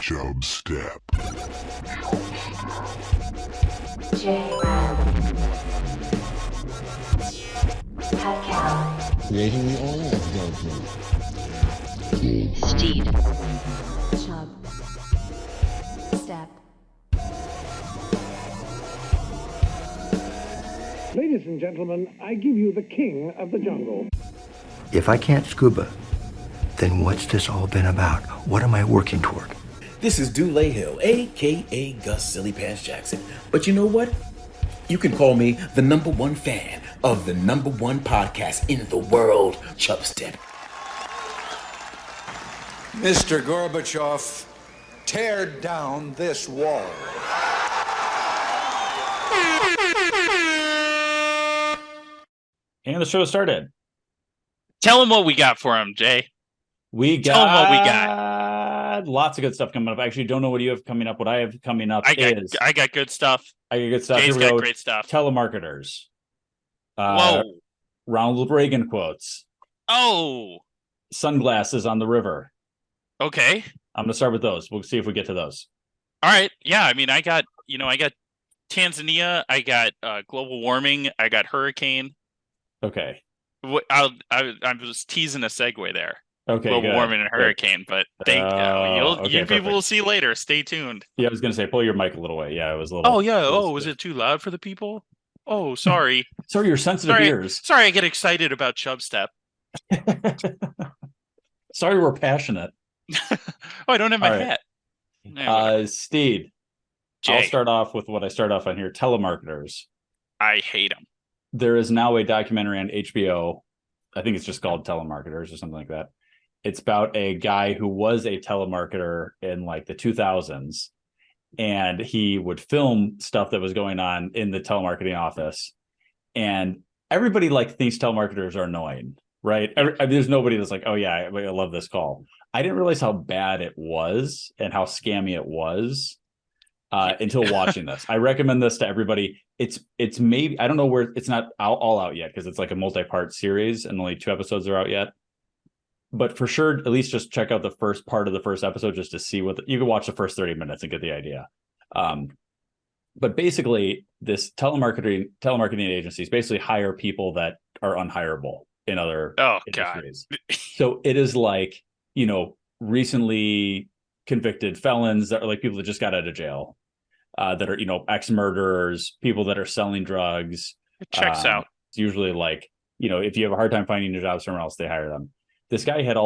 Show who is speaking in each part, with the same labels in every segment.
Speaker 1: Chubstep.
Speaker 2: Jrad. Cacao.
Speaker 3: Creating the oil of gold.
Speaker 4: Steed.
Speaker 2: Chub. Step.
Speaker 5: Ladies and gentlemen, I give you the king of the jungle.
Speaker 6: If I can't scuba, then what's this all been about? What am I working toward?
Speaker 7: This is Dulé Hill, a.k.a. Gus Silly Pants Jackson. But you know what? You can call me the number one fan of the number one podcast in the world, Chubstep.
Speaker 8: Mr. Gorbachev, tear down this wall.
Speaker 9: And the show started.
Speaker 10: Tell him what we got for him, Jay.
Speaker 9: Tell him what we
Speaker 10: got.
Speaker 9: Lots of good stuff coming up. I actually don't know what you have coming up. What I have coming up
Speaker 10: I got good stuff.
Speaker 9: I got good stuff.
Speaker 10: Jay's
Speaker 9: Here we
Speaker 10: got
Speaker 9: go.
Speaker 10: great stuff.
Speaker 9: Telemarketers.
Speaker 10: Whoa.
Speaker 9: Ronald Reagan quotes.
Speaker 10: Oh.
Speaker 9: Sunglasses on the river.
Speaker 10: Okay.
Speaker 9: I'm going to start with those. We'll see if we get to those.
Speaker 10: All right. Yeah. I mean, I got Tanzania. I got global warming. I got hurricane.
Speaker 9: Okay.
Speaker 10: I was teasing a segue there.
Speaker 9: Okay.
Speaker 10: Global
Speaker 9: good.
Speaker 10: warming and hurricane, but you people
Speaker 9: perfect.
Speaker 10: will see later. Stay tuned.
Speaker 9: Yeah, I was going to say, pull your mic a little way. Yeah, it was a little.
Speaker 10: Oh, yeah. Was it too loud for the people? Oh, sorry.
Speaker 9: Sorry, your sensitive ears.
Speaker 10: Sorry, I get excited about Chubstep.
Speaker 9: Sorry, we're passionate.
Speaker 10: Oh, I don't have my hat.
Speaker 9: Steed.
Speaker 10: Jay.
Speaker 9: I'll start off with what I start off on here. Telemarketers.
Speaker 10: I hate them.
Speaker 9: There is now a documentary on HBO. I think it's just called Telemarketers or something like that. It's about a guy who was a telemarketer in like the 2000s, and he would film stuff that was going on in the telemarketing office. And everybody like thinks telemarketers are annoying, right? There's nobody that's like, oh yeah, I love this call. I didn't realize how bad it was and how scammy it was until watching this. I recommend this to everybody. It's maybe, I don't know where, it's not all out yet because it's like a multi-part series and only 2 episodes are out yet. But for sure, at least just check out the first part of the first episode just to see you can watch the first 30 minutes and get the idea. But basically, this telemarketing agencies basically hire people that are unhireable in other industries. God. So it is like, recently convicted felons that are like people that just got out of jail, that are, ex-murderers, people that are selling drugs.
Speaker 10: It checks out.
Speaker 9: It's usually like, if you have a hard time finding a job somewhere else, they hire them. This guy had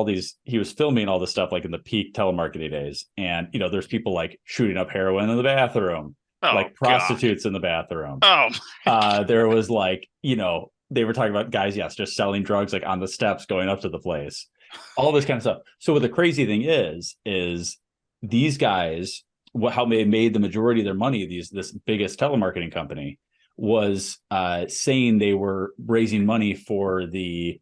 Speaker 9: he was filming all this stuff like in the peak telemarketing days. And, there's people like shooting up heroin in the bathroom, like prostitutes in the bathroom. There was like, they were talking about guys, yes, just selling drugs like on the steps going up to the place, all this kind of stuff. So what the crazy thing is these guys, how they made the majority of their money, this biggest telemarketing company was saying they were raising money for the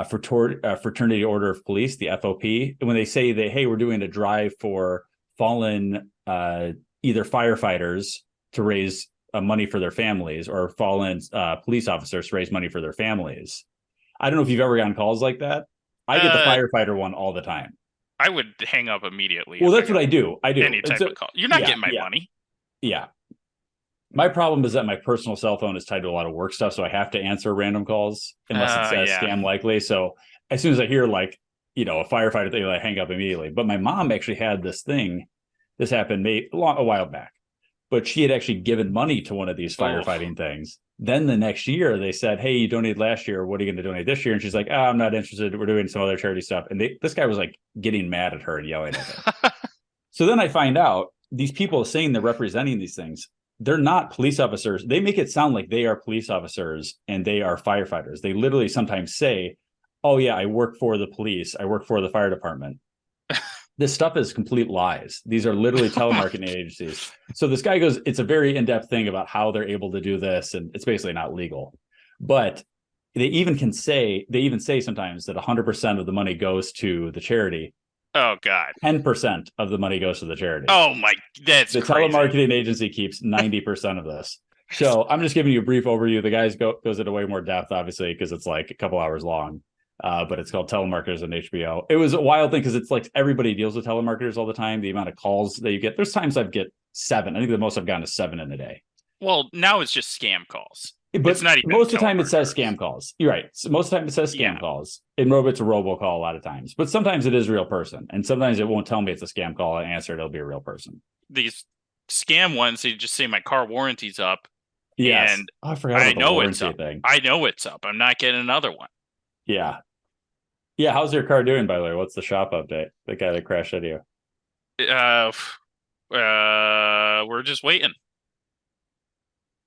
Speaker 9: Fraternity Order of Police, the FOP. And when they say that, hey, we're doing a drive for fallen either firefighters to raise money for their families or fallen police officers to raise money for their families. I don't know if you've ever gotten calls like that. I get the firefighter one all the time.
Speaker 10: I would hang up immediately.
Speaker 9: Well, that's what I do.
Speaker 10: Any type of call. You're not getting my money.
Speaker 9: Yeah. My problem is that my personal cell phone is tied to a lot of work stuff, so I have to answer random calls unless it says scam likely. So as soon as I hear like, a firefighter, they like hang up immediately. But my mom actually had this thing. This happened a while back, but she had actually given money to one of these firefighting things. Then the next year they said, hey, you donated last year. What are you going to donate this year? And she's like, I'm not interested. We're doing some other charity stuff. And this guy was like getting mad at her and yelling at her. So then I find out these people saying they're representing these things. They're not police officers. They make it sound like they are police officers and they are firefighters. They literally sometimes say, oh yeah, I work for the police. I work for the fire department. This stuff is complete lies. These are literally telemarketing agencies. So this guy goes, it's a very in-depth thing about how they're able to do this. And it's basically not legal, but they even say sometimes that 100% of the money goes to the charity.
Speaker 10: Oh God.
Speaker 9: 10% of the money goes to the charity.
Speaker 10: Oh my, that's
Speaker 9: the crazy. Telemarketing agency keeps 90% of this. So I'm just giving you a brief overview. The guy goes into way more depth, obviously, because it's like a couple hours long. But it's called Telemarketers on HBO. It was a wild thing because it's like everybody deals with telemarketers all the time. The amount of calls that you get. There's times I've get 7. I think the most I've gotten is 7 in a day.
Speaker 10: Well, now it's just scam calls.
Speaker 9: But
Speaker 10: it's not even
Speaker 9: most of the time it says
Speaker 10: telemarketers.
Speaker 9: scam calls. You're right. So most of the time it says scam
Speaker 10: Yeah.
Speaker 9: calls. In Robo, it's a robocall a lot of times. But sometimes it is a real person. And sometimes it won't tell me it's a scam call. I answer it, it'll be a real person.
Speaker 10: These scam ones, they just say my car warranty's up.
Speaker 9: Yes.
Speaker 10: And
Speaker 9: I forgot about the warranty thing.
Speaker 10: I know it's up. I'm not getting another one.
Speaker 9: Yeah. Yeah. How's your car doing, by the way? What's the shop update? The guy that crashed into you.
Speaker 10: We're just waiting.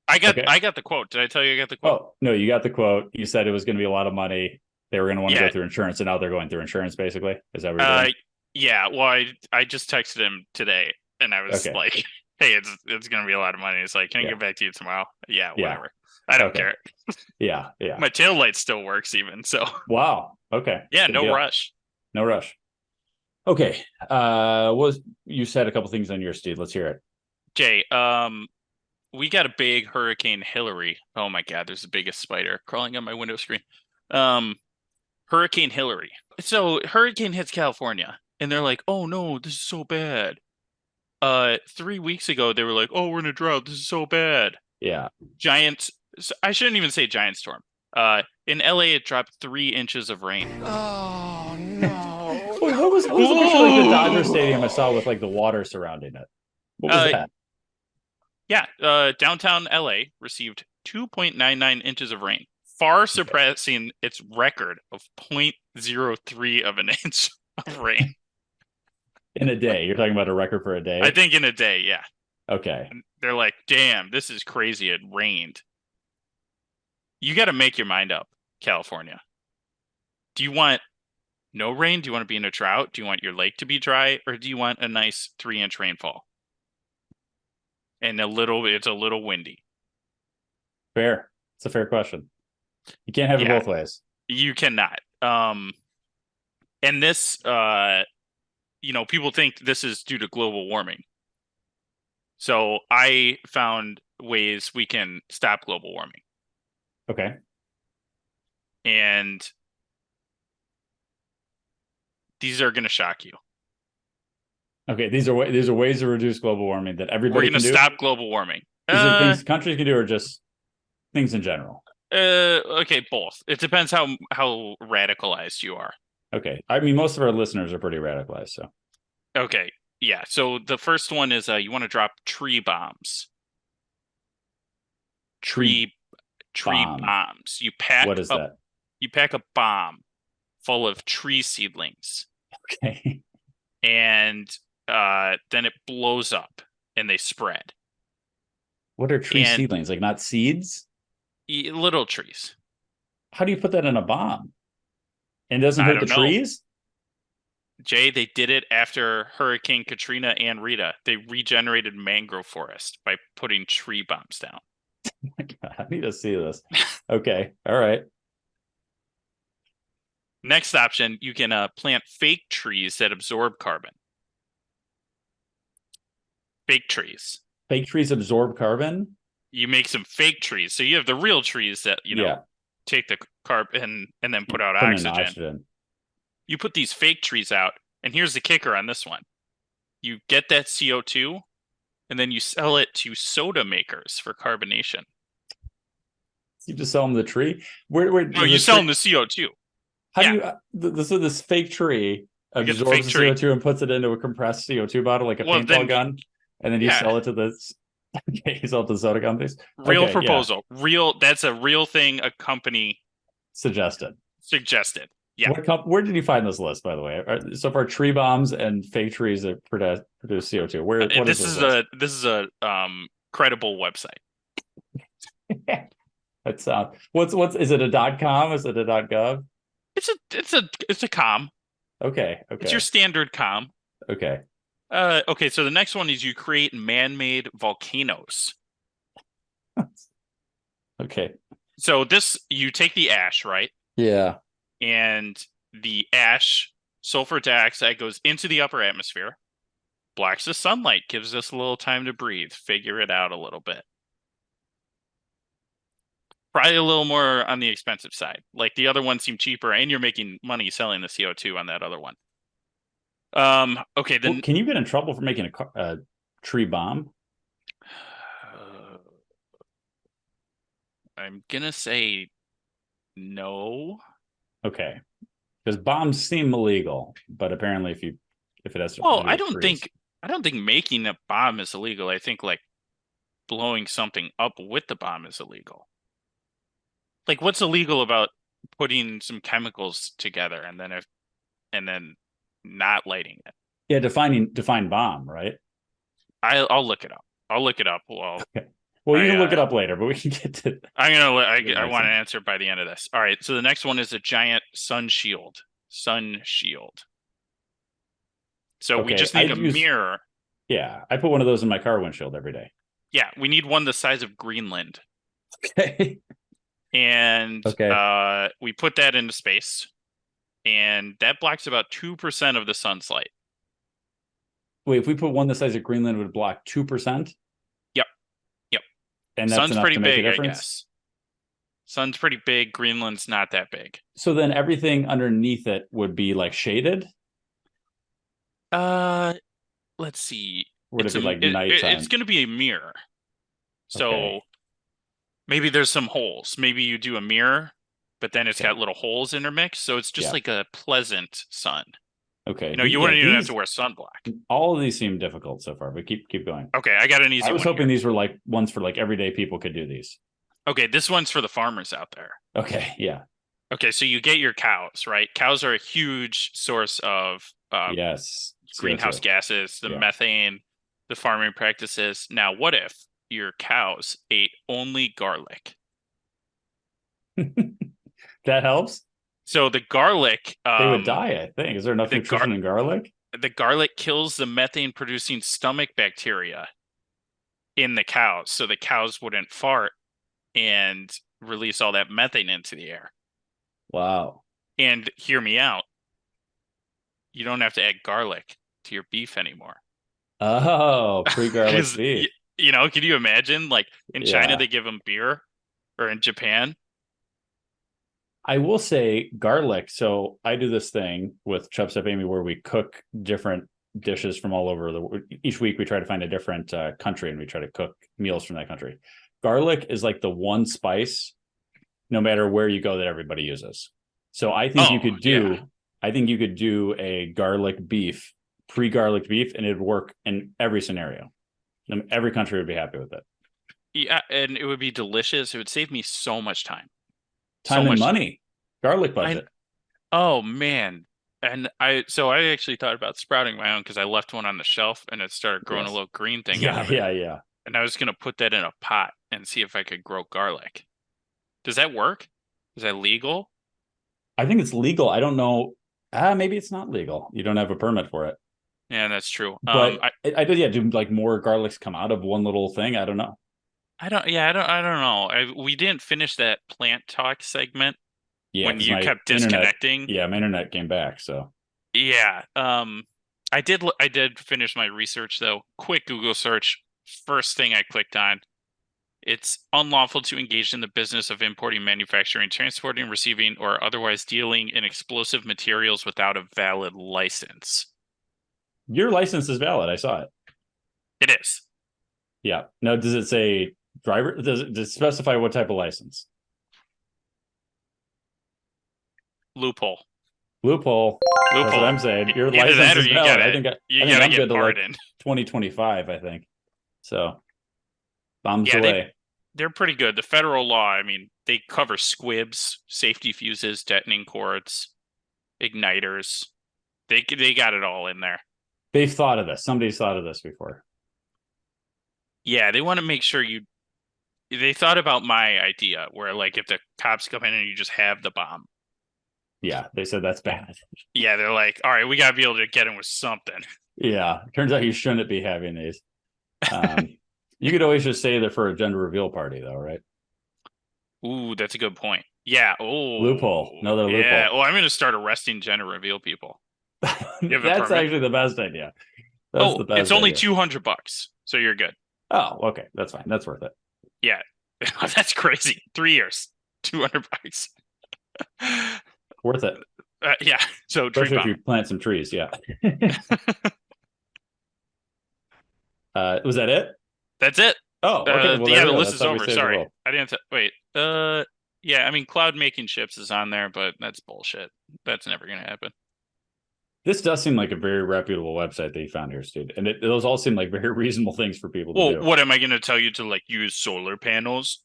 Speaker 10: I got the quote. Did I tell you I got the quote?
Speaker 9: Oh, no, you got the quote. You said it was going to be a lot of money. They were going to want to go through insurance, and now they're going through insurance, basically. Is that what you're doing?
Speaker 10: Yeah. Well, I just texted him today, and I was like, hey, it's going to be a lot of money. It's like, can I get back to you tomorrow? Yeah, whatever. I don't care.
Speaker 9: Yeah.
Speaker 10: My taillight still works even, so.
Speaker 9: Wow. Okay.
Speaker 10: Yeah, no rush.
Speaker 9: No rush. Okay. You said a couple things on your Steed. Let's hear it.
Speaker 10: Jay, we got a big Hurricane Hillary. Oh my God, there's the biggest spider crawling on my window screen. Hurricane Hillary. So hurricane hits California, and they're like, "Oh no, this is so bad." 3 weeks ago, they were like, "Oh, we're in a drought. This is so bad."
Speaker 9: Yeah.
Speaker 10: Giant. I shouldn't even say giant storm. In LA, it dropped 3 inches of rain.
Speaker 8: Oh, no.
Speaker 9: What was the picture like the Dodger Stadium I saw with like the water surrounding it? What was that?
Speaker 10: Yeah, downtown LA received 2.99 inches of rain, far surpassing its record of 0.03 of an inch of rain.
Speaker 9: In a day? You're talking about a record for a day?
Speaker 10: I think in a day, yeah.
Speaker 9: Okay.
Speaker 10: And they're like, damn, this is crazy. It rained. You got to make your mind up, California. Do you want no rain? Do you want to be in a drought? Do you want your lake to be dry? Or do you want a nice 3-inch rainfall? And it's a little windy.
Speaker 9: Fair. It's a fair question. You can't have it both ways.
Speaker 10: You cannot. And this, people think this is due to global warming. So I found ways we can stop global warming.
Speaker 9: Okay.
Speaker 10: And these are going to shock you.
Speaker 9: Okay, these are ways to reduce global warming that everybody
Speaker 10: We're going to stop global warming.
Speaker 9: Is it things countries can do, or just things in general?
Speaker 10: Okay, both. It depends how radicalized you are.
Speaker 9: Okay, I mean most of our listeners are pretty radicalized, so.
Speaker 10: Okay, yeah. So the first one is you want to drop tree bombs. Tree bombs. You pack.
Speaker 9: What is that?
Speaker 10: You pack a bomb full of tree seedlings.
Speaker 9: Okay.
Speaker 10: And then it blows up and they spread.
Speaker 9: What are tree seedlings? Like not seeds?
Speaker 10: Little trees.
Speaker 9: How do you put that in a bomb? And it doesn't hurt the trees?
Speaker 10: Jay, they did it after Hurricane Katrina and Rita. They regenerated mangrove forest by putting tree bombs down.
Speaker 9: Oh my God, I need to see this. Okay. All right.
Speaker 10: Next option, you can plant fake trees that absorb carbon. Fake trees.
Speaker 9: Fake trees absorb carbon?
Speaker 10: You make some fake trees. So you have the real trees that, take the carbon and then put out oxygen. You put these fake trees out, and here's the kicker on this one. You get that CO2, and then you sell it to soda makers for carbonation.
Speaker 9: You just sell them the tree?
Speaker 10: No, you sell them the CO2.
Speaker 9: How do you? So this fake tree absorbs the CO2 and puts it into a compressed CO2 bottle, like a paintball gun, and then you sell it to the. Okay, you sell it to the soda companies.
Speaker 10: Real proposal. Yeah. Real. That's a real thing. A company
Speaker 9: suggested.
Speaker 10: Yeah.
Speaker 9: Where did you find this list, by the way? So far, tree bombs and fake trees that produce CO2. Where?
Speaker 10: This is a credible website.
Speaker 9: That's what's is it a .com? Is it a .gov?
Speaker 10: It's a com.
Speaker 9: Okay.
Speaker 10: It's your standard com.
Speaker 9: Okay.
Speaker 10: Okay, so the next one is you create man-made volcanoes.
Speaker 9: Okay.
Speaker 10: So you take the ash, right?
Speaker 9: Yeah.
Speaker 10: And the ash, sulfur dioxide, goes into the upper atmosphere, blocks the sunlight, gives us a little time to breathe, figure it out a little bit. Probably a little more on the expensive side. Like the other one seemed cheaper, and you're making money selling the CO2 on that other one. Okay, then
Speaker 9: Can you get in trouble for making a tree bomb?
Speaker 10: I'm gonna say no.
Speaker 9: Okay, because bombs seem illegal, but apparently if it has to
Speaker 10: Well,
Speaker 9: do
Speaker 10: I
Speaker 9: with
Speaker 10: don't
Speaker 9: trees.
Speaker 10: think making a bomb is illegal. I think like blowing something up with the bomb is illegal. Like, what's illegal about putting some chemicals together and then not lighting it?
Speaker 9: Yeah, define bomb, right?
Speaker 10: I'll look it up. I'll look it up. Well,
Speaker 9: Okay. Well, you can look it up later, but we can get to.
Speaker 10: I want to answer by the end of this. All right. So the next one is a giant sun shield. Sun shield. So we just need a mirror.
Speaker 9: Yeah, I put one of those in my car windshield every day.
Speaker 10: Yeah, we need one the size of Greenland.
Speaker 9: Okay.
Speaker 10: And we put that into space, and that blocks about 2% of the sun's light.
Speaker 9: Wait, if we put one the size of Greenland, it would block 2%?
Speaker 10: Yep.
Speaker 9: And that's
Speaker 10: sun's
Speaker 9: enough
Speaker 10: pretty
Speaker 9: to make
Speaker 10: big,
Speaker 9: a difference?
Speaker 10: I guess. Sun's pretty big. Greenland's not that big.
Speaker 9: So then everything underneath it would be like shaded?
Speaker 10: Let's see.
Speaker 9: Would it be like nighttime?
Speaker 10: It's going to be a mirror. So maybe there's some holes. Maybe you do a mirror, but then it's got little holes intermixed. So it's just like a pleasant sun.
Speaker 9: Okay.
Speaker 10: You wouldn't even have to wear sunblock.
Speaker 9: All of these seem difficult so far, but keep going.
Speaker 10: Okay, I got an easy one.
Speaker 9: I was hoping these were like ones for like everyday people could do these.
Speaker 10: Okay, this one's for the farmers out there.
Speaker 9: Okay, yeah.
Speaker 10: Okay, so you get your cows, right? Cows are a huge source of greenhouse gases, the methane, the farming practices. Now, what if your cows ate only garlic?
Speaker 9: That helps?
Speaker 10: So the garlic...
Speaker 9: they would die, I think. Is there enough nutrition in garlic?
Speaker 10: The garlic kills the methane-producing stomach bacteria in the cows, so the cows wouldn't fart and release all that methane into the air.
Speaker 9: Wow.
Speaker 10: And hear me out. You don't have to add garlic to your beef anymore.
Speaker 9: Oh, pre-garlic beef.
Speaker 10: Can you imagine? Like in China, they give them beer, or in Japan.
Speaker 9: I will say garlic. So I do this thing with Chubstep Amy where we cook different dishes from all over each week we try to find a different country and we try to cook meals from that country. Garlic is like the one spice, no matter where you go, that everybody uses. So I think you could do a garlic beef, pre-garlic beef, and it'd work in every scenario. Every country would be happy with it.
Speaker 10: Yeah, and it would be delicious. It would save me so much time.
Speaker 9: Time and money. Garlic budget.
Speaker 10: Oh man. And I actually thought about sprouting my own because I left one on the shelf and it started growing a little green thing.
Speaker 9: Yeah.
Speaker 10: And I was going to put that in a pot and see if I could grow garlic. Does that work? Is that legal?
Speaker 9: I think it's legal. I don't know. Maybe it's not legal. You don't have a permit for it.
Speaker 10: Yeah, that's true.
Speaker 9: But I did. Do like more garlics come out of one little thing? I don't know.
Speaker 10: I don't know. We didn't finish that plant talk segment when you kept disconnecting.
Speaker 9: Yeah, my internet came back. So
Speaker 10: yeah, I did finish my research though. Quick Google search. First thing I clicked on. It's unlawful to engage in the business of importing, manufacturing, transporting, receiving, or otherwise dealing in explosive materials without a valid license.
Speaker 9: Your license is valid. I saw it.
Speaker 10: It is.
Speaker 9: Yeah. Now, does it say driver? Does it specify what type of license?
Speaker 10: Loophole.
Speaker 9: That's what I'm saying. Your license is valid. I think I'm good to like 2025, I think. So, bombs away.
Speaker 10: They're pretty good. The federal law, I mean, they cover squibs, safety fuses, detonating cords, igniters. They got it all in there.
Speaker 9: They've thought of this. Somebody's thought of this before.
Speaker 10: Yeah, they want to make sure they thought about my idea where like if the cops come in and you just have the bomb.
Speaker 9: Yeah, they said that's bad.
Speaker 10: Yeah, they're like, all right, we got to be able to get him with something.
Speaker 9: Yeah, turns out you shouldn't be having these. You could always just say they're for a gender reveal party, though, right?
Speaker 10: Ooh, that's a good point. Yeah. Oh,
Speaker 9: loophole. Another loophole.
Speaker 10: Yeah. Well, I'm going to start arresting gender reveal people.
Speaker 9: That's actually the best idea.
Speaker 10: It's only $200, so you're good.
Speaker 9: Oh, okay, that's fine. That's worth it.
Speaker 10: Yeah. That's crazy. 3 years, $200.
Speaker 9: Worth it.
Speaker 10: Yeah. So tree
Speaker 9: Especially if
Speaker 10: bomb.
Speaker 9: you plant some trees. Yeah. Was that it?
Speaker 10: That's it.
Speaker 9: Oh, okay. Well,
Speaker 10: yeah,
Speaker 9: there we
Speaker 10: the
Speaker 9: go.
Speaker 10: list
Speaker 9: That's
Speaker 10: is
Speaker 9: how we
Speaker 10: over.
Speaker 9: save the
Speaker 10: Sorry,
Speaker 9: world.
Speaker 10: I didn't. Wait. Yeah. I mean, cloud making chips is on there, but that's bullshit. That's never gonna happen.
Speaker 9: This does seem like a very reputable website that you found here, Steve, and those all seem like very reasonable things for people to
Speaker 10: Well,
Speaker 9: do.
Speaker 10: what am I gonna tell you to like use solar panels?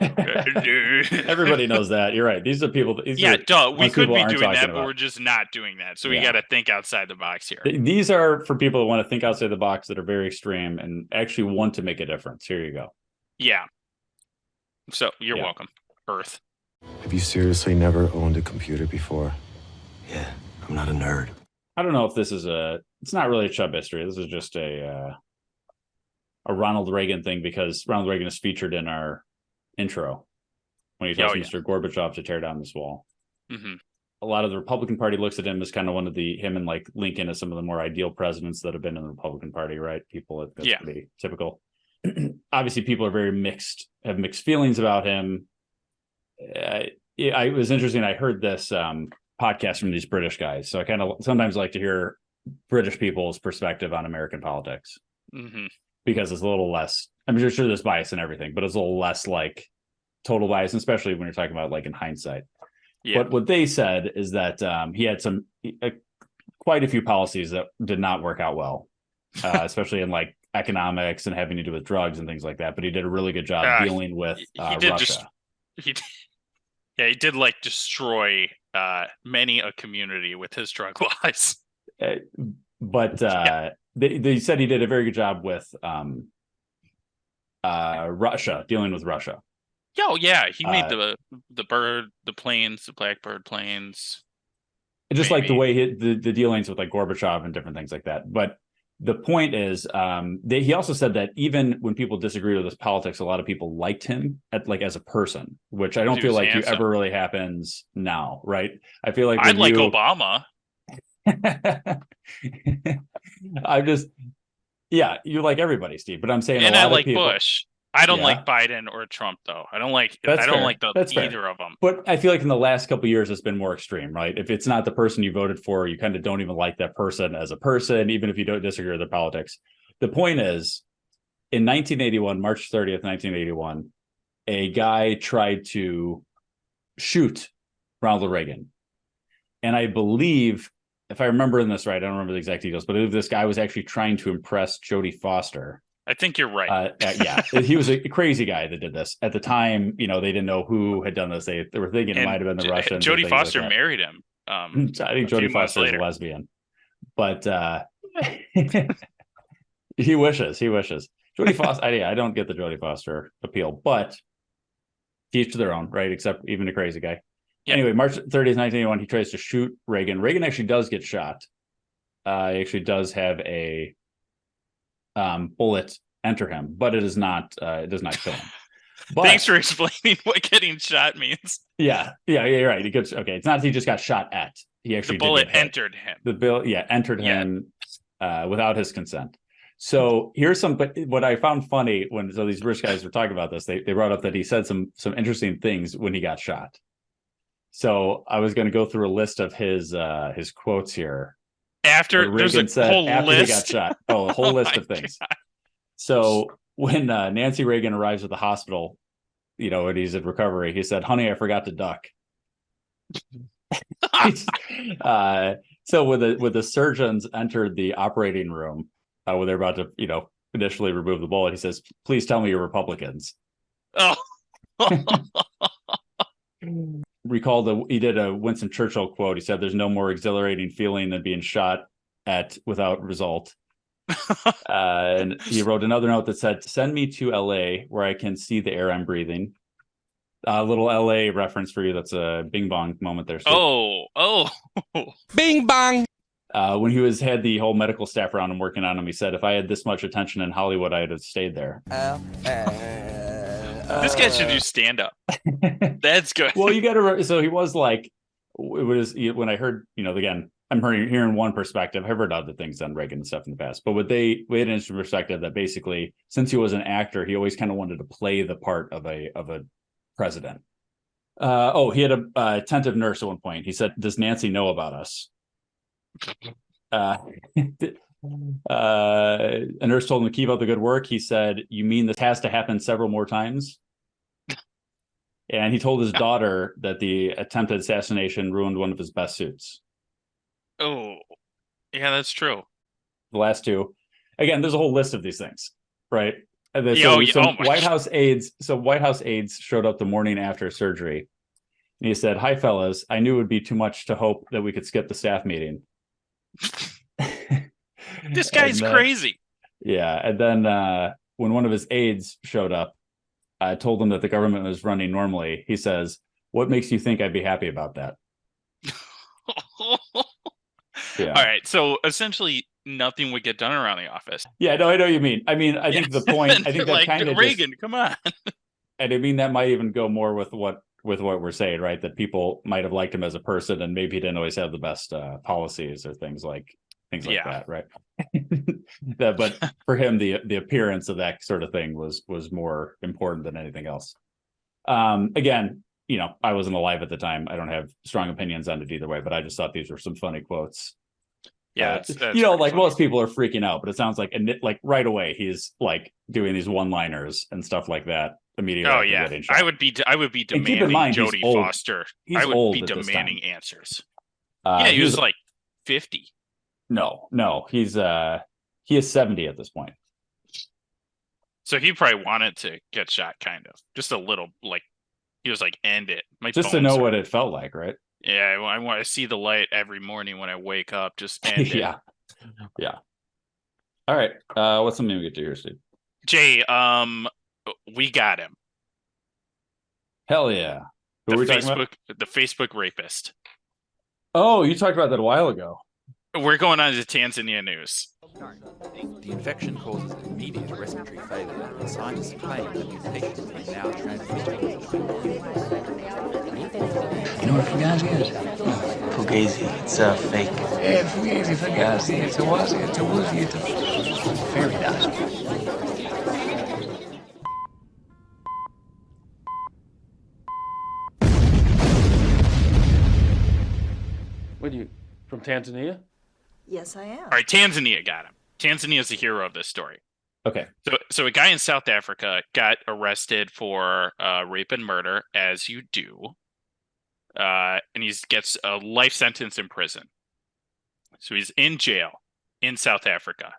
Speaker 9: Everybody knows that. You're right. These are people.
Speaker 10: Yeah, duh. We
Speaker 9: most
Speaker 10: could
Speaker 9: people
Speaker 10: be
Speaker 9: aren't
Speaker 10: doing
Speaker 9: talking
Speaker 10: that, but
Speaker 9: about.
Speaker 10: we're just not doing that. So we
Speaker 9: Yeah.
Speaker 10: got to think outside the box here.
Speaker 9: These are for people that want to think outside the box, that are very extreme and actually want to make a difference. Here you go.
Speaker 10: Yeah. So you're
Speaker 9: Yeah.
Speaker 10: welcome, Earth.
Speaker 1: Have you seriously never owned a computer before?
Speaker 6: Yeah, I'm not a nerd.
Speaker 9: I don't know if this is it's not really a Chubb history. This is just a Ronald Reagan thing, because Ronald Reagan is featured in our intro when he tells Mr. Gorbachev to tear down this wall.
Speaker 10: Mm-hmm.
Speaker 9: A lot of the Republican Party looks at him as kind of one of him and like Lincoln as some of the more ideal presidents that have been in the Republican Party, right? That's pretty typical. Obviously, people are have mixed feelings about him. It was interesting. I heard this podcast from these British guys, so I kind of sometimes like to hear British people's perspective on American politics, because it's a little less. I'm sure there's bias and everything, but it's a little less like total bias, especially when you're talking about like in hindsight. Yeah. But what they said is that he had quite a few policies that did not work out well, especially in like economics and having to do with drugs and things like that. But he did a really good job dealing with Russia.
Speaker 10: He did like destroy many a community with his drug laws.
Speaker 9: But they said he did a very good job with Russia, dealing with Russia.
Speaker 10: Oh yeah, he made the blackbird planes.
Speaker 9: Just maybe. Like the way the dealings with like Gorbachev and different things like that. But the point is, he also said that even when people disagree with his politics, a lot of people liked him as a person, which I don't feel like ever really happens now, right? I feel like
Speaker 10: I'd like Obama.
Speaker 9: You like everybody, Steve, but I'm saying
Speaker 10: and
Speaker 9: a lot
Speaker 10: I like
Speaker 9: of people,
Speaker 10: Bush. I don't like Biden or Trump, though. I don't like either of them.
Speaker 9: But I feel like in the last couple of years, it's been more extreme, right? If it's not the person you voted for, you kind of don't even like that person as a person, even if you don't disagree with their politics. The point is, in 1981, March 30th, 1981, a guy tried to shoot Ronald Reagan. And I believe, if I remember in this right, I don't remember the exact details, but I believe this guy was actually trying to impress Jodie Foster.
Speaker 10: I think you're right.
Speaker 9: Yeah, he was a crazy guy that did this. At the time, they didn't know who had done this. They were thinking it might have been the Russians.
Speaker 10: Jodie Foster married him.
Speaker 9: I think Jodie Foster is a lesbian. But he wishes. Jodie Foster, I don't get the Jodie Foster appeal, but each to their own, right? Except even a crazy guy. Yeah. Anyway, March 30th, 1981, he tries to shoot Reagan. Reagan actually does get shot. He actually does have a bullet enter him, but it does not kill him. But,
Speaker 10: thanks for explaining what getting shot means.
Speaker 9: Yeah, you're right. It's not that he just got shot at. He actually
Speaker 10: the bullet entered him.
Speaker 9: Entered him without his consent. So here's what I found funny so these rich guys were talking about this. They brought up that he said some interesting things when he got shot. So I was going to go through a list of his quotes here.
Speaker 10: After there's a whole list.
Speaker 9: He got shot. Oh, a whole list of things. God. So when Nancy Reagan arrives at the hospital, and he's in recovery, he said, "Honey, I forgot to duck." So when the surgeons entered the operating room, when they're about to, initially remove the bullet, he says, "Please tell me you're Republicans."
Speaker 10: Oh.
Speaker 9: Recall he did a Winston Churchill quote. He said, "There's no more exhilarating feeling than being shot at without result." And he wrote another note that said, "Send me to LA where I can see the air I'm breathing." A little LA reference for you. That's a bing bong moment there. Steve.
Speaker 10: Oh,
Speaker 8: bing bong.
Speaker 9: When he had the whole medical staff around him working on him, he said, "If I had this much attention in Hollywood, I'd have stayed there."
Speaker 10: This guy should do stand up. That's good.
Speaker 9: Well, you got to. So he was like, when I heard, again, I'm hearing one perspective. I've heard other things on Reagan and stuff in the past, but we had an interesting perspective that basically, since he was an actor, he always kind of wanted to play the part of a president. He had a attentive nurse at one point. He said, "Does Nancy know about us?" A nurse told him to keep up the good work. He said, "You mean this has to happen several more times?" And he told his daughter that the attempted assassination ruined one of his best suits.
Speaker 10: Oh, yeah, that's true.
Speaker 9: The last two, again, there's a whole list of these things, right? White House aides showed up the morning after surgery, and he said, "Hi, fellas. I knew it would be too much to hope that we could skip the staff meeting."
Speaker 10: This guy's crazy.
Speaker 9: Yeah, and then when one of his aides showed up, I told him that the government was running normally. He says, "What makes you think I'd be happy about that?" Yeah.
Speaker 10: All right. So essentially, nothing would get done around the office.
Speaker 9: Yeah, no, I know what you mean. I mean, I think the point. I think that
Speaker 10: like
Speaker 9: kind of
Speaker 10: Reagan. Come on.
Speaker 9: And I mean, that might even go more with what we're saying, right? That people might have liked him as a person, and maybe he didn't always have the best policies or things like that, right? But for him, the appearance of that sort of thing was more important than anything else. Again, I wasn't alive at the time. I don't have strong opinions on it either way, but I just thought these were some funny quotes.
Speaker 10: Yeah, that's
Speaker 9: like funny. Most people are freaking out, but it sounds like right away he's like doing these one-liners and stuff like that immediately.
Speaker 10: Oh yeah, I would be demanding
Speaker 9: keep in mind,
Speaker 10: Jodie Foster. I would be demanding answers. He was like 50.
Speaker 9: No, he is 70 at this point.
Speaker 10: So he probably wanted to get shot, kind of, just a little. Like he was like, "End it,"
Speaker 9: just to know what it felt like, right?
Speaker 10: Yeah, I want to see the light every morning when I wake up. Just end it.
Speaker 9: Yeah. All right. What's something we get to here, Steve?
Speaker 10: Jay, we got him.
Speaker 9: Hell yeah. Who are we talking about?
Speaker 10: The Facebook rapist.
Speaker 9: Oh, you talked about that a while ago.
Speaker 10: We're going on to Tanzania news.
Speaker 3: The infection causes immediate respiratory failure, and scientists claim that mutations may now transmit.
Speaker 4: You know what Fugazi is?
Speaker 11: Fugazi, it's a fake.
Speaker 4: Yeah, Fugazi, Fugazi, it's a wazi, it's a woozy, it's a fairy dust.
Speaker 12: What are you, from Tanzania?
Speaker 13: Yes, I am.
Speaker 10: All right, Tanzania got him. Tanzania is the hero of this story.
Speaker 9: Okay.
Speaker 10: So a guy in South Africa got arrested for rape and murder, as you do. And he gets a life sentence in prison. So he's in jail in South Africa.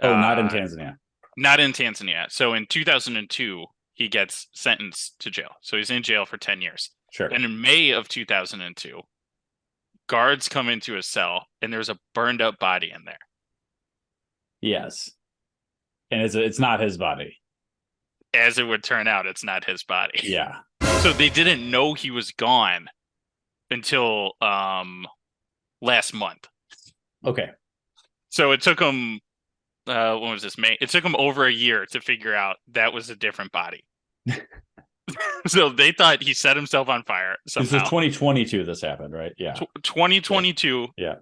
Speaker 9: Oh, not in Tanzania.
Speaker 10: Not in Tanzania. So in 2002, he gets sentenced to jail. So he's in jail for 10 years.
Speaker 9: Sure.
Speaker 10: And in May of 2002, guards come into his cell, and there's a burned up body in there.
Speaker 9: Yes. And it's not his body.
Speaker 10: As it would turn out, it's not his body.
Speaker 9: Yeah.
Speaker 10: So they didn't know he was gone until last month.
Speaker 9: Okay.
Speaker 10: So it took him, when was this, May? It took him over a year to figure out that was a different body. So they thought he set himself on fire somehow.
Speaker 9: This is 2022 this happened, right? Yeah.
Speaker 10: 2022.
Speaker 9: Yeah.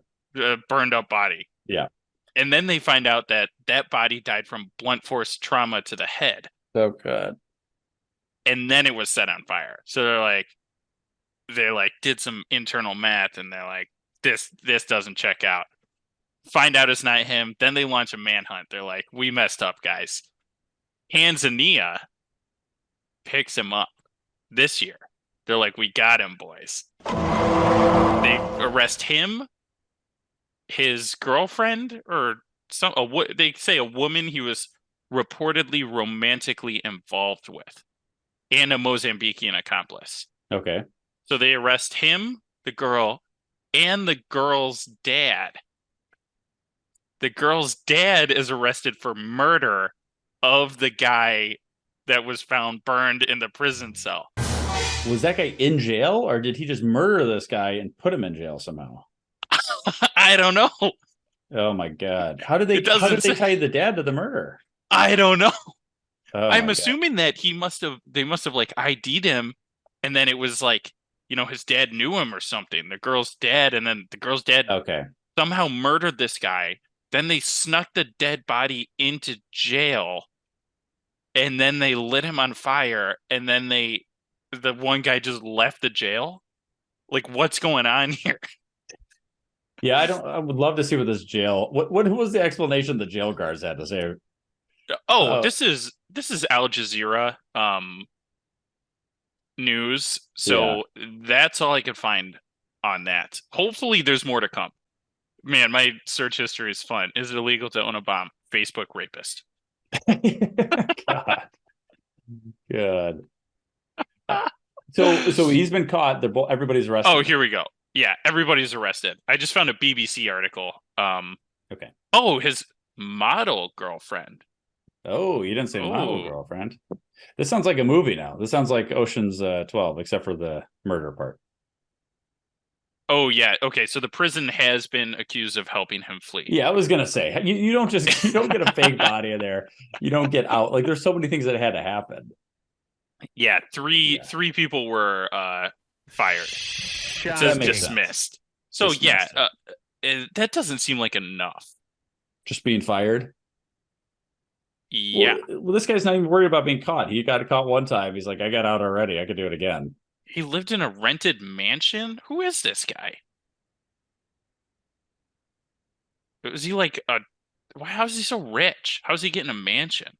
Speaker 10: Burned up body.
Speaker 9: Yeah.
Speaker 10: And then they find out that body died from blunt force trauma to the head.
Speaker 9: Oh, God.
Speaker 10: And then it was set on fire. So they're like did some internal math, and they're like, this doesn't check out. Find out it's not him. Then they launch a manhunt. They're like, we messed up, guys. Tanzania picks him up this year. They're like, we got him, boys. They arrest him, his girlfriend, or they say a woman he was reportedly romantically involved with, and a Mozambican accomplice.
Speaker 9: Okay.
Speaker 10: So they arrest him, the girl, and the girl's dad. The girl's dad is arrested for murder of the guy that was found burned in the prison cell.
Speaker 9: Was that guy in jail, or did he just murder this guy and put him in jail somehow?
Speaker 10: I don't know.
Speaker 9: Oh my God. How did they tie the dad to the murder?
Speaker 10: I don't know.
Speaker 9: Oh
Speaker 10: I'm assuming that they must have like ID'd him, and then it was like his dad knew him or something. The girl's dead, and then the girl's dad somehow murdered this guy. Then they snuck the dead body into jail, and then they lit him on fire, and then the one guy just left the jail. Like, what's going on here?
Speaker 9: Yeah, I would love to see what this jail. What was the explanation the jail guards had to say?
Speaker 10: This is Al Jazeera news. So that's all I could find on that. Hopefully there's more to come. Man, my search history is fun. Is it illegal to own a bomb? Facebook rapist.
Speaker 9: God. So he's been caught. Everybody's arrested.
Speaker 10: Oh, here we go. Yeah, everybody's arrested. I just found a BBC article.
Speaker 9: Okay.
Speaker 10: Oh, his model girlfriend.
Speaker 9: Oh, you didn't say model girlfriend. This sounds like a movie now. This sounds like Ocean's 12, except for the murder part.
Speaker 10: Oh, yeah. Okay, so the prison has been accused of helping him flee.
Speaker 9: Yeah, I was gonna say you don't get a fake body in there. You don't get out. Like, there's so many things that had to happen.
Speaker 10: Yeah, three people were fired. It says dismissed. So that doesn't seem like enough.
Speaker 9: Just being fired.
Speaker 10: Yeah.
Speaker 9: Well, this guy's not even worried about being caught. He got caught one time. He's like, I got out already. I could do it again.
Speaker 10: He lived in a rented mansion? Who is this guy? Was he like how is he so rich? How is he getting a mansion?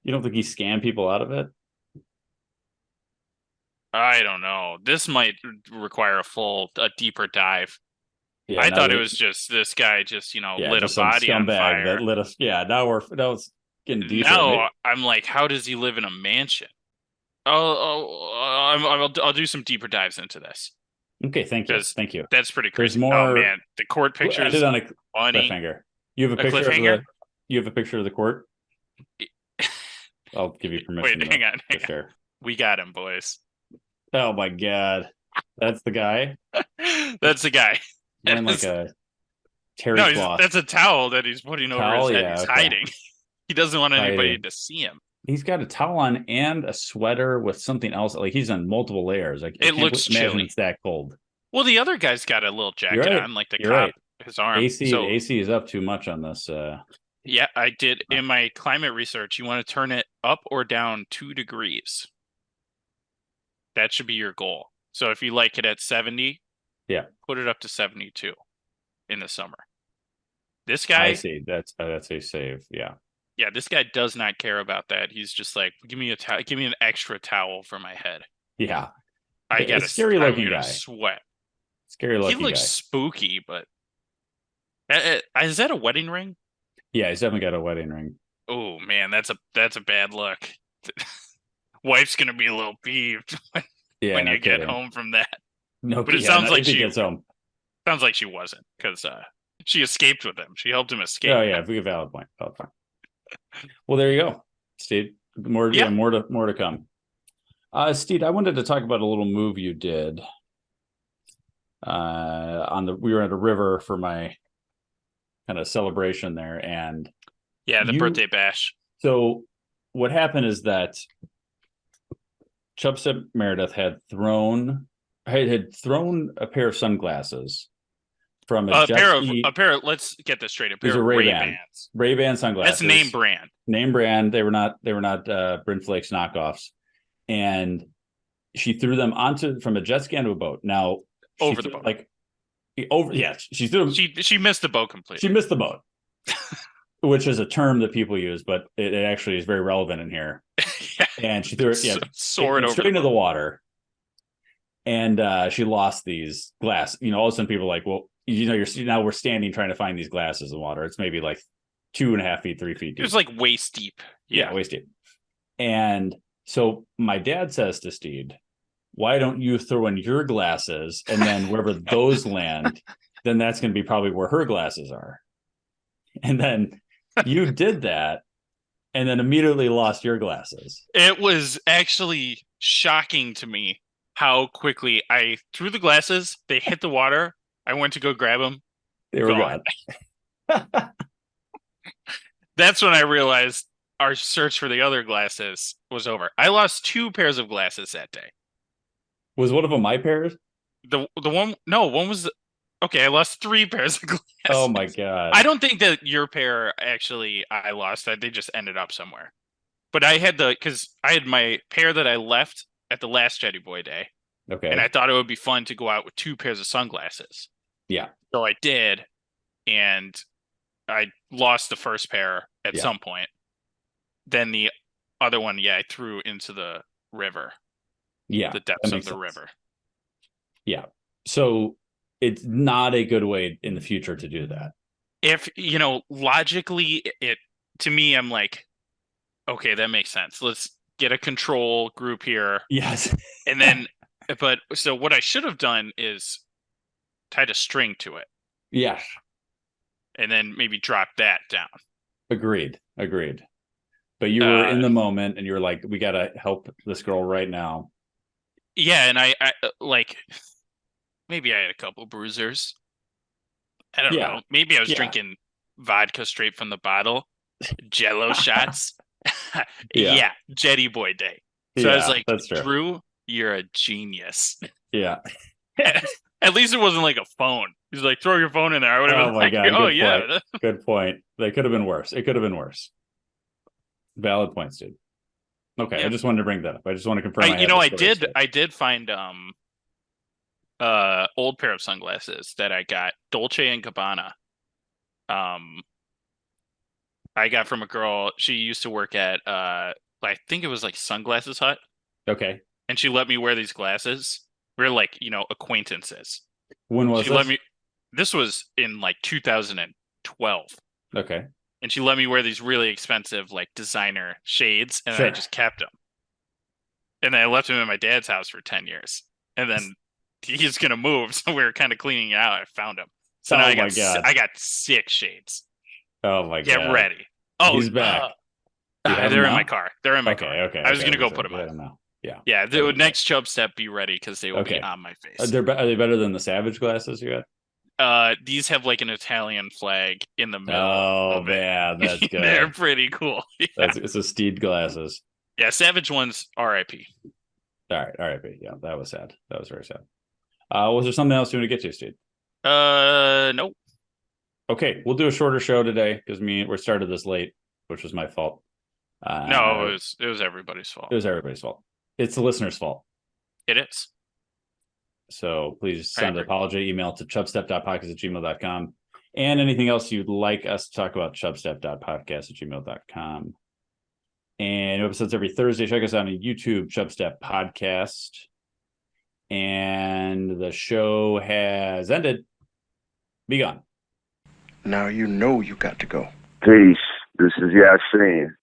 Speaker 9: You don't think he scammed people out of it?
Speaker 10: I don't know. This might require a deeper dive.
Speaker 9: Yeah,
Speaker 10: I thought it was just this guy just, lit a body on fire.
Speaker 9: That lit us. Yeah, now it's getting deeper.
Speaker 10: Now I'm like, how does he live in a mansion? I'll do some deeper dives into this.
Speaker 9: Okay, thank you.
Speaker 10: That's pretty crazy.
Speaker 9: There's more.
Speaker 10: Oh man, the court pictures.
Speaker 9: I did on a
Speaker 10: funny.
Speaker 9: cliffhanger. You have a picture of you have a picture of the court? I'll give you permission.
Speaker 10: Wait, hang on. We got him, boys.
Speaker 9: Oh my god, that's the guy.
Speaker 10: That's the guy.
Speaker 9: Wearing like a terry cloth.
Speaker 10: That's a towel that he's putting over his head. He's hiding. He doesn't want anybody to see him.
Speaker 9: He's got a towel on and a sweater with something else. Like, he's on multiple layers. Like,
Speaker 10: it looks chilly.
Speaker 9: It's that cold.
Speaker 10: Well, the other guy's got a little jacket on, like the cop, his arm.
Speaker 9: AC is up too much on this.
Speaker 10: Yeah, I did. In my climate research, you want to turn it up or down 2 degrees. That should be your goal. So if you like it at 70, put it up to 72 in the summer. This guy,
Speaker 9: I see. That's a save. Yeah.
Speaker 10: Yeah, this guy does not care about that. He's just like, give me an extra towel for my head.
Speaker 9: Yeah.
Speaker 10: I got a
Speaker 9: scary looking guy.
Speaker 10: Sweat.
Speaker 9: Scary looking guy.
Speaker 10: He looks spooky, but is that a wedding ring?
Speaker 9: Yeah, he's definitely got a wedding ring.
Speaker 10: Oh man, that's a bad look. Wife's gonna be a little peeved when you get home from that.
Speaker 9: No,
Speaker 10: but it sounds like
Speaker 9: she gets home.
Speaker 10: Sounds like she wasn't, because she escaped with him. She helped him escape.
Speaker 9: Oh yeah, valid point. Well, there you go, Steve. More to come. Steve, I wanted to talk about a little move you did. We were at a river for my kind of celebration there, and
Speaker 10: the birthday bash.
Speaker 9: So what happened is that Chubstep Meredith had thrown a pair of sunglasses from a
Speaker 10: pair of let's get this straight. A pair of Ray-Bans.
Speaker 9: Ray-Ban sunglasses.
Speaker 10: That's name brand.
Speaker 9: Name brand. They were not Bryn Flakes knockoffs. And she threw them from a jet ski onto a boat. Now
Speaker 10: over the boat.
Speaker 9: She threw them.
Speaker 10: She missed the boat completely.
Speaker 9: She missed the boat. Which is a term that people use, but it actually is very relevant in here. And she threw it straight into the water. And she lost these glasses. All of a sudden people are like, well, now we're standing trying to find these glasses in the water. It's maybe like 2.5 feet, 3 feet deep.
Speaker 10: It was like waist deep.
Speaker 9: Yeah, waist deep. And so my dad says to Steed, why don't you throw in your glasses, and then wherever those land, then that's going to be probably where her glasses are. And then you did that, and then immediately lost your glasses.
Speaker 10: It was actually shocking to me how quickly I threw the glasses. They hit the water. I went to go grab them.
Speaker 9: They were gone.
Speaker 10: That's when I realized our search for the other glasses was over. I lost 2 pairs of glasses that day.
Speaker 9: Was one of them my pairs?
Speaker 10: The one, no, one was, okay, I lost 3 pairs of glasses.
Speaker 9: Oh my God.
Speaker 10: I don't think that your pair actually I lost. That they just ended up somewhere. But I had because I had my pair that I left at the last Jetty Boy Day.
Speaker 9: Okay.
Speaker 10: And I thought it would be fun to go out with 2 pairs of sunglasses.
Speaker 9: Yeah.
Speaker 10: So I did, and I lost the first pair at some point. Then the other one, I threw into the river.
Speaker 9: Yeah.
Speaker 10: The depths of the river.
Speaker 9: Yeah. So it's not a good way in the future to do that.
Speaker 10: If, logically, to me, I'm like, okay, that makes sense. Let's get a control group here.
Speaker 9: Yes.
Speaker 10: And then, so what I should have done is tied a string to it.
Speaker 9: Yeah.
Speaker 10: And then maybe drop that down.
Speaker 9: Agreed. But you were in the moment and you were like, we got to help this girl right now.
Speaker 10: Yeah. And I like, maybe I had a couple bruisers. I don't know. Maybe I was drinking vodka straight from the bottle, Jello shots. Yeah. Jetty Boy Day. So I was like, Drew, you're a genius.
Speaker 9: Yeah.
Speaker 10: At least it wasn't like a phone. He's like, throw your phone in there. I would have been like,
Speaker 9: God,
Speaker 10: oh, yeah.
Speaker 9: Good point. That could have been worse. It could have been worse. Valid points, dude. Okay, I just wanted to bring that up. I just want to confirm.
Speaker 10: I did find old pair of sunglasses that I got, Dolce and Gabbana. I got from a girl. She used to work at I think it was like Sunglasses Hut.
Speaker 9: Okay.
Speaker 10: And she let me wear these glasses. We're like, acquaintances.
Speaker 9: When was this?
Speaker 10: This was in like 2012.
Speaker 9: Okay.
Speaker 10: And she let me wear these really expensive like designer shades, and I just kept them. And then I left them in my dad's house for 10 years. And then he's gonna move, so we were kind of cleaning it out. I found them. So now I got 6 shades.
Speaker 9: Oh my God.
Speaker 10: Get ready. Oh,
Speaker 9: he's back.
Speaker 10: They're in my car. They're in my car.
Speaker 9: Okay.
Speaker 10: I was gonna go put them on.
Speaker 9: Yeah.
Speaker 10: Yeah. The next Chubstep, be ready because they will be on my face.
Speaker 9: Are they better than the Savage glasses you got?
Speaker 10: These have like an Italian flag in the middle.
Speaker 9: Oh man, that's good.
Speaker 10: They're pretty cool. Yeah.
Speaker 9: It's a Steed glasses.
Speaker 10: Yeah, Savage ones, R.I.P.
Speaker 9: All right, R.I.P. Yeah, that was sad. That was very sad. Was there something else you want to get to, Steed?
Speaker 10: Nope.
Speaker 9: Okay, we'll do a shorter show today because we started this late, which was my fault.
Speaker 10: No, it was everybody's fault.
Speaker 9: It was everybody's fault. It's the listener's fault.
Speaker 10: It is.
Speaker 9: So please send an apology email to chubstep.podcast@gmail.com. And anything else you'd like us to talk about, chubstep.podcast@gmail.com. And new episodes every Thursday. Check us out on YouTube, Chubstep Podcast. And the show has ended. Be gone.
Speaker 6: Now you know you got to go.
Speaker 13: Peace. This is Yasin.